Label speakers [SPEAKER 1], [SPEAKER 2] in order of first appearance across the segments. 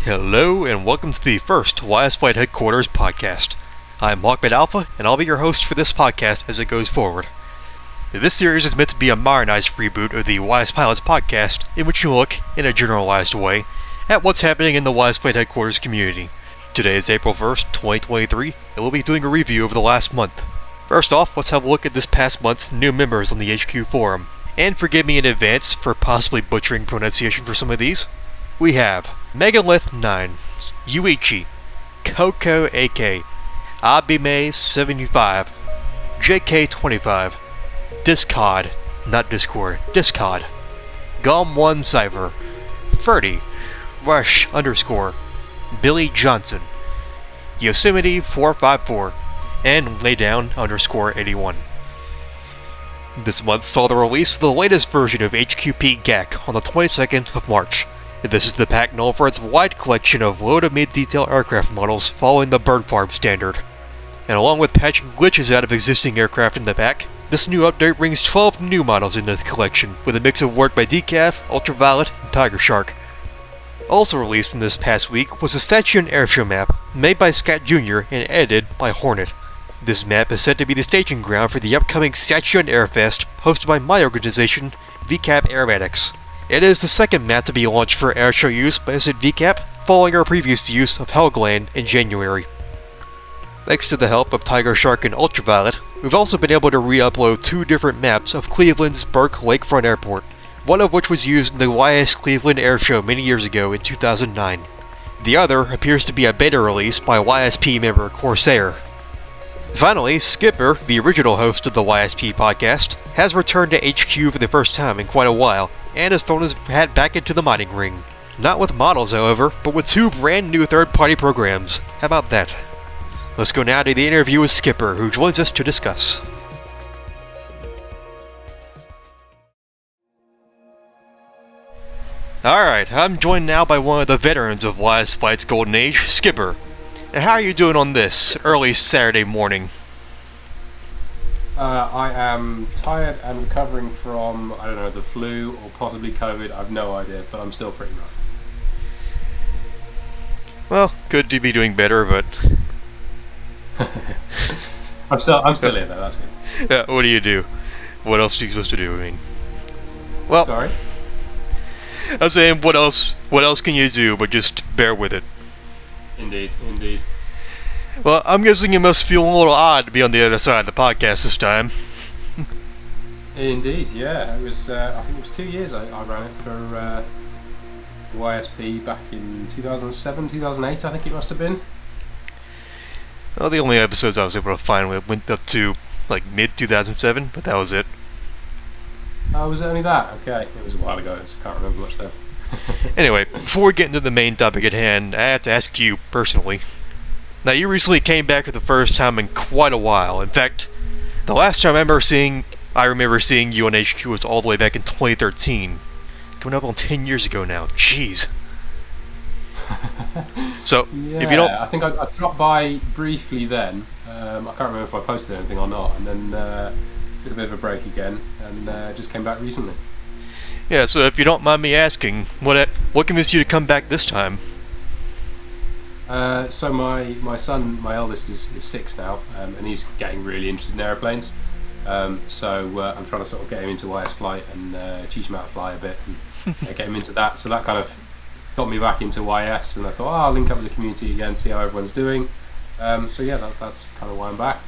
[SPEAKER 1] Hello and welcome to the first YSFlight Headquarters podcast. I'm Hawkman Alpha and I'll be your host for this podcast as it goes forward. This series is meant to be a modernized reboot of the YS Pilots podcast in which you look, in a generalized way, at what's happening in the YSFlight Headquarters community. Today is April 1st, 2023, and we'll be doing a review over the last month. First off, let's have a look at this past month's new members on the HQ forum. And forgive me in advance for possibly butchering pronunciation for some of these. We have Megalith9, Yuichi, Coco AK, Abime75, JK25, Discod, not Discord, Discod, Gum1 Cypher, Ferdy, Rush _, Billy Johnson, Yosemite 454, and Laydown _81. This month saw the release of the latest version of HQP GAC on the 22nd of March. This is the pack known for its wide collection of low to mid-detail aircraft models following the bird farm standard. And along with patching glitches out of existing aircraft in the pack, this new update brings 12 new models into the collection, with a mix of work by Decaf, Ultraviolet, and Tiger Shark. Also released in this past week was the Sacheon Airshow map, made by Scott Jr. and edited by Hornet. This map is said to be the staging ground for the upcoming Sacheon Airfest, hosted by my organization, VCAP Aeromatics. It is the second map to be launched for airshow use by VCAP, following our previous use of Helgoland in January. Thanks to the help of Tiger Shark and Ultraviolet, we've also been able to re-upload two different maps of Cleveland's Burke Lakefront Airport, one of which was used in the YS Cleveland Airshow many years ago in 2009. The other appears to be a beta release by YSP member Corsair. Finally, Skipper, the original host of the YSP podcast, has returned to HQ for the first time in quite a while, and has thrown his hat back into the mining ring. Not with models, however, but with two brand new third-party programs. How about that? Let's go now to the interview with Skipper, who joins us to discuss. Alright, I'm joined now by one of the veterans of YSFlight's golden age, Skipper. And how are you doing on this early Saturday morning?
[SPEAKER 2] I am tired and recovering from, I don't know, the flu or possibly COVID. I have no idea, but I'm still pretty rough.
[SPEAKER 1] Well, good to be doing better, but...
[SPEAKER 2] I'm still in there, that's good.
[SPEAKER 1] Yeah, what do you do? What else are you supposed to do? I mean... Well...
[SPEAKER 2] Sorry?
[SPEAKER 1] I'm saying, what else can you do but just bear with it?
[SPEAKER 2] Indeed.
[SPEAKER 1] Well, I'm guessing it must feel a little odd to be on the other side of the podcast this time.
[SPEAKER 2] Indeed, yeah. It was, I think it was 2 years I ran it for YSP back in 2007, 2008, I think it must have been.
[SPEAKER 1] Well, the only episodes I was able to find went up to, like, mid-2007, but that was it.
[SPEAKER 2] Was it only that? Okay, it was a while ago, so I can't remember much then.
[SPEAKER 1] Anyway, before we get into the main topic at hand, I have to ask you personally. Now, you recently came back for the first time in quite a while. In fact, the last time I remember seeing you on HQ was all the way back in 2013. Coming up on 10 years ago now. Jeez. So,
[SPEAKER 2] yeah,
[SPEAKER 1] if you don't...
[SPEAKER 2] I think I dropped by briefly then. I can't remember if I posted anything or not. And then took a bit of a break again and just came back recently.
[SPEAKER 1] Yeah, so if you don't mind me asking, what convinced you to come back this time?
[SPEAKER 2] So my son, my eldest, is 6 now, and he's getting really interested in airplanes. So I'm trying to sort of get him into YSFlight and teach him how to fly a bit and get him into that. So that kind of got me back into YS, and I thought, I'll link up with the community again, see how everyone's doing. So yeah, that's kind of why I'm back.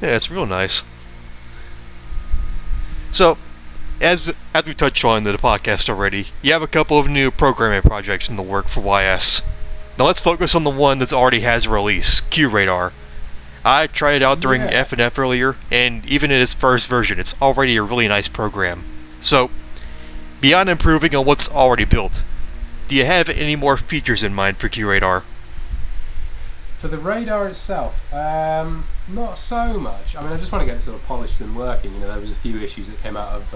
[SPEAKER 1] Yeah, it's real nice. So, as we touched on in the podcast already, you have a couple of new programming projects in the work for YS. Now let's focus on the one that already has a release, QRadar. I tried it out during F&F earlier, and even in its first version, it's already a really nice program. So, beyond improving on what's already built, do you have any more features in mind for QRadar?
[SPEAKER 2] For the radar itself, not so much. I mean, I just want to get it sort of polished and working. You know, there was a few issues that came out of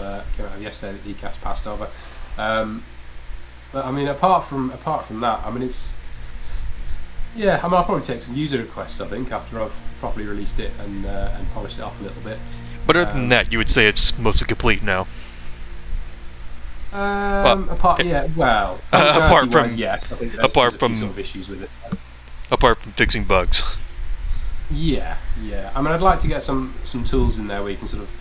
[SPEAKER 2] yesterday that DCAP's passed over. But I mean, apart from that, I mean, it's Yeah, I mean, I'll probably take some user requests, I think, after I've properly released it and polished it off a little bit.
[SPEAKER 1] But other than that, you would say it's mostly complete now?
[SPEAKER 2] Apart, yeah, well,
[SPEAKER 1] apart from
[SPEAKER 2] functionality-wise, yes. I think
[SPEAKER 1] apart
[SPEAKER 2] there's a few
[SPEAKER 1] from
[SPEAKER 2] sort of issues with it.
[SPEAKER 1] apart from fixing bugs.
[SPEAKER 2] Yeah, yeah. I mean, I'd like to get some tools in there where you can sort of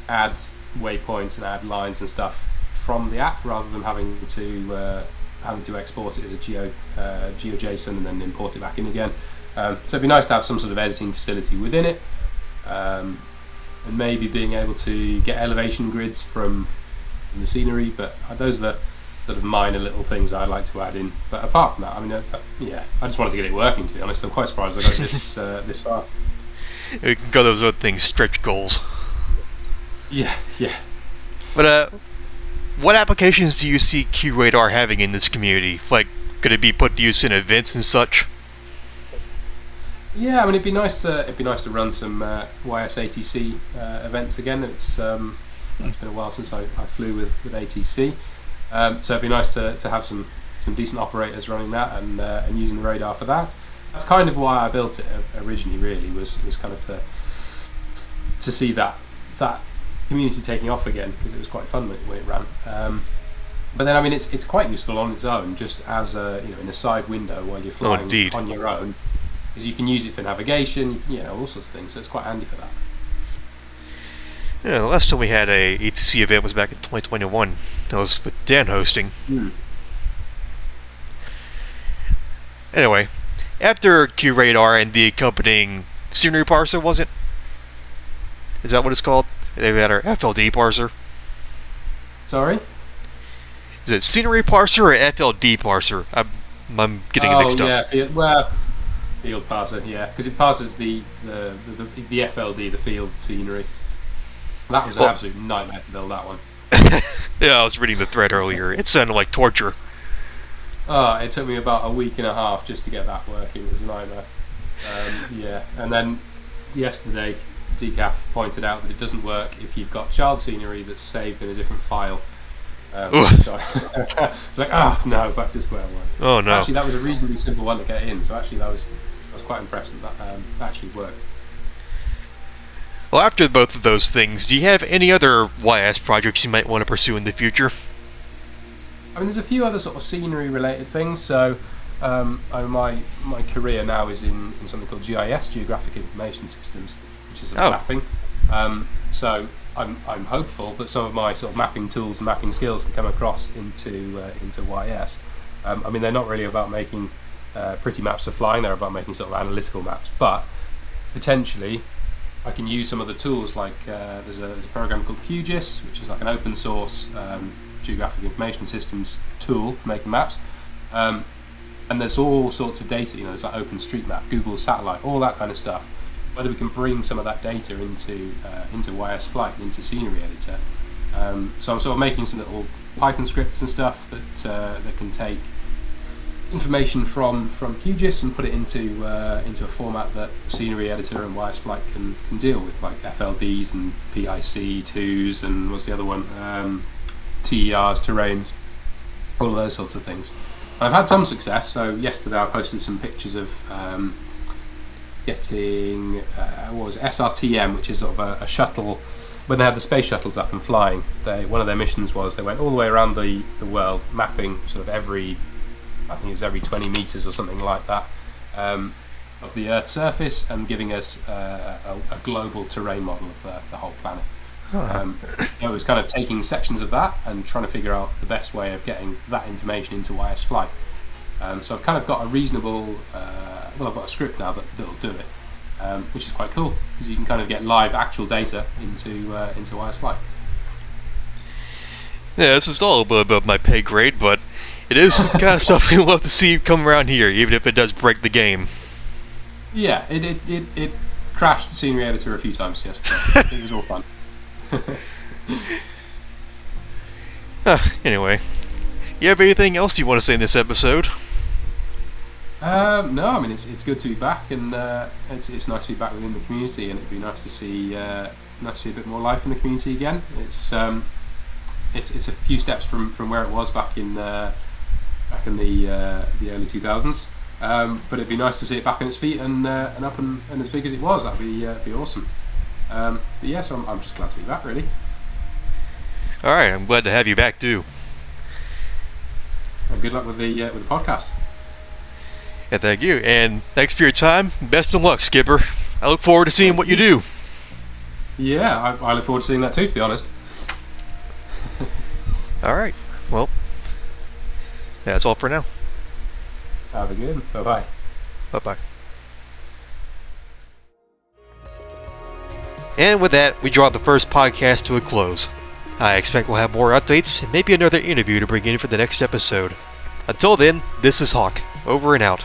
[SPEAKER 2] add waypoints and add lines and stuff from the app rather than having to export it as a GeoJSON and then import it back in again. So it'd be nice to have some sort of editing facility within it, and maybe being able to get elevation grids from the scenery. But those are the sort of minor little things I'd like to add in. But apart from that, I mean, yeah, I just wanted to get it working. To be honest, I'm quite surprised I got this far.
[SPEAKER 1] You can call those other things stretch goals.
[SPEAKER 2] Yeah, yeah.
[SPEAKER 1] But what applications do you see QRadar having in this community? Like, could it be put to use in events and such?
[SPEAKER 2] Yeah, I mean, it'd be nice to run some YSATC events again. It's been a while since I flew with ATC, so it'd be nice to have some decent operators running that and using the radar for that. That's kind of why I built it originally. Really, was kind of to see that community taking off again, because it was quite fun when it ran. But then, I mean, it's quite useful on its own, just as in a side window while you're flying on your own, because you can use it for navigation, all sorts of things. So it's quite handy for that.
[SPEAKER 1] Yeah, the last time we had a ATC event was back in 2021. That was with Dan hosting. Anyway, after QRadar and the accompanying scenery parser, was it? Is that what it's called? They had our FLD parser.
[SPEAKER 2] Sorry?
[SPEAKER 1] Is it scenery parser or FLD parser? I'm getting it mixed up.
[SPEAKER 2] Field parser, yeah, because it passes the FLD, the field scenery. That was an absolute nightmare to build that one.
[SPEAKER 1] Yeah, I was reading the thread earlier. It sounded like torture.
[SPEAKER 2] It took me about a week and a half just to get that working. It was a nightmare. Yeah, and then yesterday, Decaf pointed out that it doesn't work if you've got child scenery that's saved in a different file. So it's like, no, back to square one.
[SPEAKER 1] Oh no!
[SPEAKER 2] Actually, that was a reasonably simple one to get in. So actually, I was quite impressed that actually worked.
[SPEAKER 1] Well, after both of those things, do you have any other YS projects you might want to pursue in the future?
[SPEAKER 2] I mean, there's a few other sort of scenery-related things. So, my career now is in something called GIS, Geographic Information Systems, which is mapping. So I'm hopeful that some of my sort of mapping tools and mapping skills can come across into YS. I mean, they're not really about making pretty maps for flying; they're about making sort of analytical maps. But potentially, I can use some of the tools like there's a program called QGIS, which is like an open source geographic information systems tool for making maps. And there's all sorts of data. There's like OpenStreetMap, Google Satellite, all that kind of stuff. Whether we can bring some of that data into YSFlight and into Scenery Editor. So I'm sort of making some little Python scripts and stuff that can take information from QGIS and put it into a format that Scenery Editor and YSFlight can deal with, like FLDs and PIC2s and what's the other one? TERs, terrains, all of those sorts of things. I've had some success. So yesterday I posted some pictures of getting SRTM, which is sort of a shuttle. When they had the space shuttles up and flying, one of their missions was they went all the way around the world, mapping sort of every 20 meters or something like that of the Earth's surface, and giving us a global terrain model of the whole planet. It was kind of taking sections of that and trying to figure out the best way of getting that information into YSFlight. So I've kind of got a reasonable, I've got a script now that'll do it, which is quite cool because you can kind of get live actual data into YSFlight.
[SPEAKER 1] Yeah, this is all a little bit above my pay grade, but it is the kind of stuff we love to see come around here, even if it does break the game.
[SPEAKER 2] Yeah, it crashed the Scenery Editor a few times yesterday. It was all fun.
[SPEAKER 1] Anyway, you have anything else you want to say in this episode?
[SPEAKER 2] No, I mean it's good to be back, and it's nice to be back within the community, and it'd be nice to see a bit more life in the community again. It's a few steps from where it was back in the early 2000s, but it'd be nice to see it back on its feet and up and as big as it was. That'd be awesome. But yeah, so I'm just glad to be back, really.
[SPEAKER 1] Alright, I'm glad to have you back too.
[SPEAKER 2] good luck with the podcast.
[SPEAKER 1] And thank you. And thanks for your time. Best of luck, Skipper. I look forward to seeing what you do.
[SPEAKER 2] Yeah, I look forward to seeing that too, to be honest.
[SPEAKER 1] All right. Well, that's all for now.
[SPEAKER 2] Have a good one. Bye-bye.
[SPEAKER 1] Bye-bye. And with that, we draw the first podcast to a close. I expect we'll have more updates and maybe another interview to bring in for the next episode. Until then, this is Hawk. Over and out.